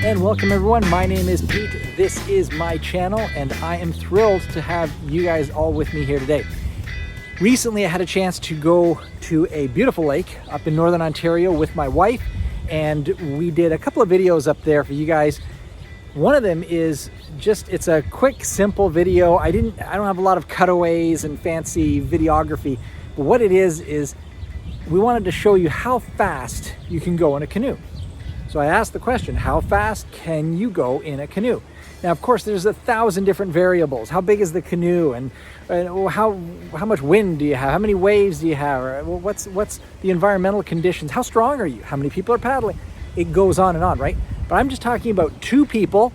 And welcome everyone, my name is Pete, this is my channel, and I am thrilled to have you guys all with me here today. Recently I had a chance to go to a beautiful lake up in Northern Ontario with my wife, and we did a couple of videos up there for you guys. One of them is just, it's a quick, simple video. I don't have a lot of cutaways and fancy videography, but what it is we wanted to show you how fast you can go in a canoe. So I asked the question, how fast can you go in a canoe? Now, of course, there's 1,000 different variables. How big is the canoe, and how much wind do you have? How many waves do you have? Or what's the environmental conditions? How strong are you? How many people are paddling? It goes on and on, right? But I'm just talking about two people.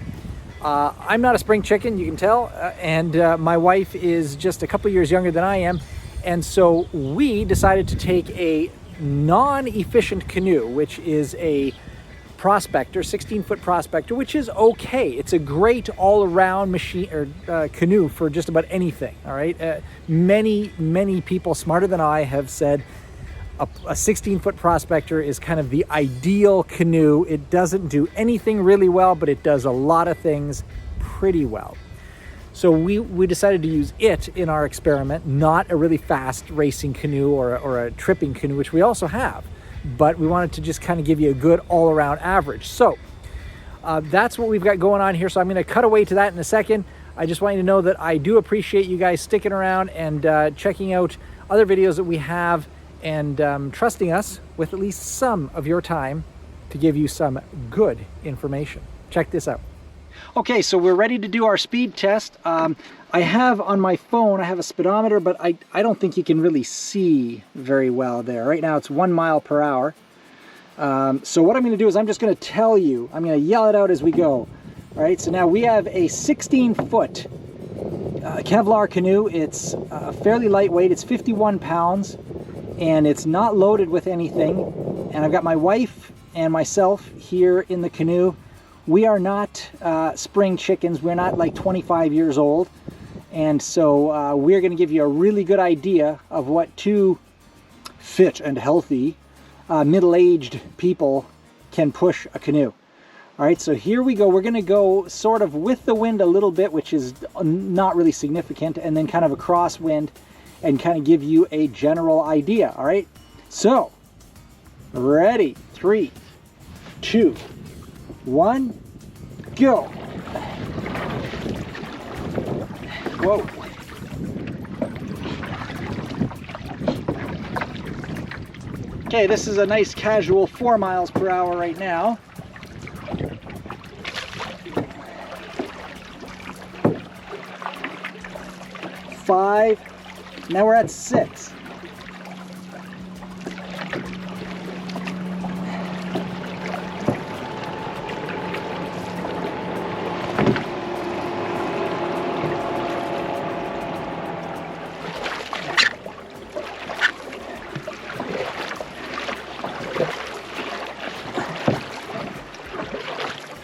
I'm not a spring chicken, you can tell, and my wife is just a couple years younger than I am, and so we decided to take a non-efficient canoe, which is a Prospector, 16-foot Prospector, which is okay. It's a great all-around machine or canoe for just about anything. All right, many people smarter than I have said a 16-foot Prospector is kind of the ideal canoe. It doesn't do anything really well, but it does a lot of things pretty well. So we decided to use it in our experiment, not a really fast racing canoe or a tripping canoe, which we also have. But we wanted to just kind of give you a good all-around average. So that's what we've got going on here. So I'm going to cut away to that in a second. I just want you to know that I do appreciate you guys sticking around and checking out other videos that we have, and trusting us with at least some of your time to give you some good information. Check this out. Okay, so we're ready to do our speed test. I have on my phone, I have a speedometer, but I don't think you can really see very well there. Right now it's 1 mile per hour. So what I'm going to do is I'm just going to tell you, I'm going to yell it out as we go. All right, so now we have a 16-foot Kevlar canoe. It's fairly lightweight. It's 51 pounds, and it's not loaded with anything. And I've got my wife and myself here in the canoe. We are not spring chickens. We're not like 25 years old. And so we're going to give you a really good idea of what two fit and healthy middle-aged people can push a canoe. All right, so here we go. We're going to go sort of with the wind a little bit, which is not really significant, and then kind of a crosswind, and kind of give you a general idea. All right, so ready, 3, 2, 1, go. Whoa. Okay, this is a nice casual 4 miles per hour right now. Five. Now we're at 6.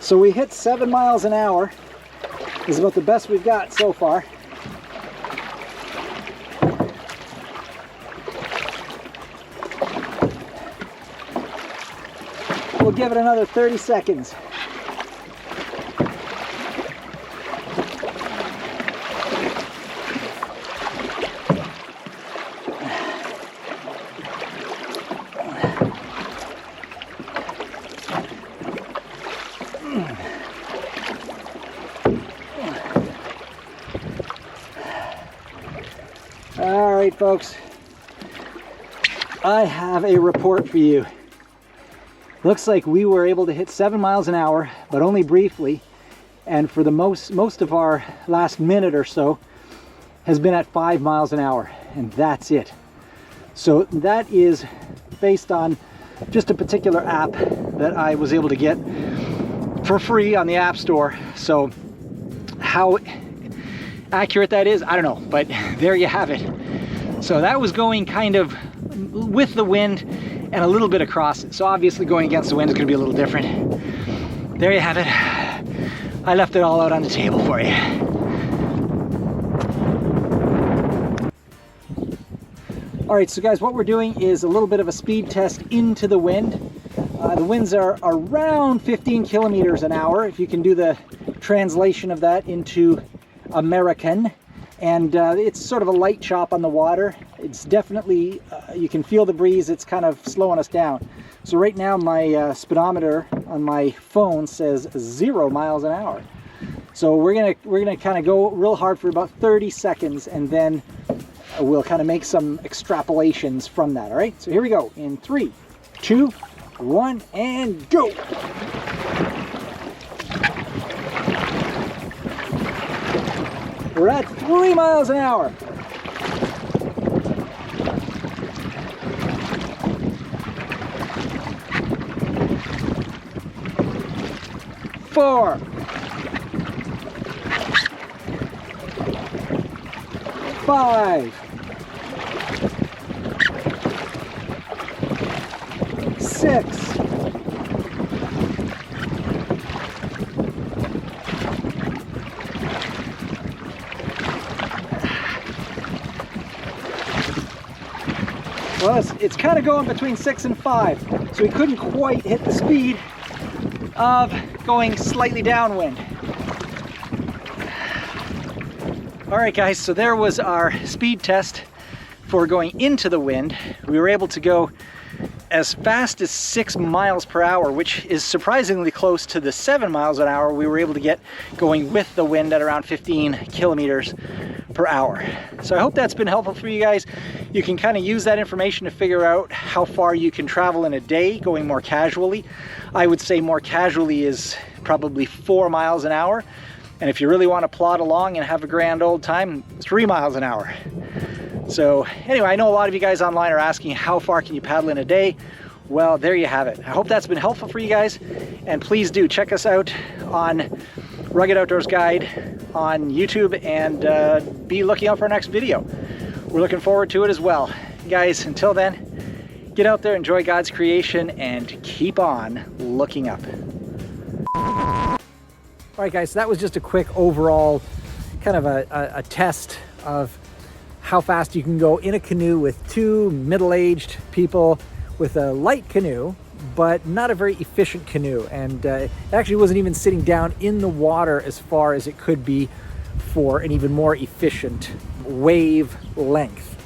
So we hit 7 miles an hour. This is about the best we've got so far. We'll give it another 30 seconds. All right, folks, I have a report for you. Looks like we were able to hit 7 miles an hour, but only briefly, and for the most of our last minute or so has been at 5 miles an hour, and that's it. So that is based on just a particular app that I was able to get for free on the App Store. So how accurate that is, I don't know, but there you have it. So that was going kind of with the wind and a little bit across it. So obviously going against the wind is going to be a little different. There you have it. I left it all out on the table for you. All right, so guys, what we're doing is a little bit of a speed test into the wind. The The winds are around 15 kilometers an hour, if you can do the translation of that into American. And it's sort of a light chop on the water. It's definitely, you can feel the breeze, it's kind of slowing us down. So right now my speedometer on my phone says 0 miles an hour. So we're gonna kind of go real hard for about 30 seconds, and then we'll kind of make some extrapolations from that. All right, so here we go in 3, 2, 1, and go. We're at 3 miles an hour. 4, 5, 6, 7. Well, it's kind of going between 6 and 5, so we couldn't quite hit the speed of going slightly downwind. All right, guys, so there was our speed test for going into the wind. We were able to go as fast as 6 miles per hour, which is surprisingly close to the 7 miles an hour we were able to get going with the wind at around 15 kilometers per hour. So I hope that's been helpful for you guys. You can kind of use that information to figure out how far you can travel in a day going more casually. I would say more casually is probably 4 miles an hour. And if you really want to plod along and have a grand old time, 3 miles an hour. So anyway, I know a lot of you guys online are asking how far can you paddle in a day? Well, there you have it. I hope that's been helpful for you guys. And please do check us out on Rugged Outdoors Guide on YouTube, and be looking out for our next video. We're looking forward to it as well. Guys, until then, get out there, enjoy God's creation, and keep on looking up. All right, guys, so that was just a quick overall kind of a test of how fast you can go in a canoe with two middle-aged people with a light canoe, but not a very efficient canoe. And it actually wasn't even sitting down in the water as far as it could be for an even more efficient wave length,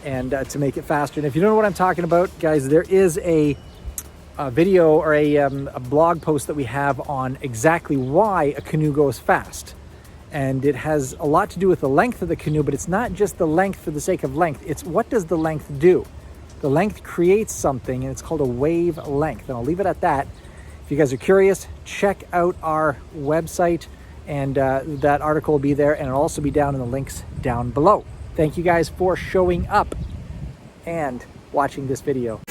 and to make it faster. And if you don't know what I'm talking about, guys, there is a video or a blog post that we have on exactly why a canoe goes fast. And it has a lot to do with the length of the canoe, but it's not just the length for the sake of length. It's what does the length do? The length creates something, and it's called a wave length. And I'll leave it at that. If you guys are curious, check out our website, and that article will be there, and it'll also be down in the links down below. Thank you guys for showing up and watching this video.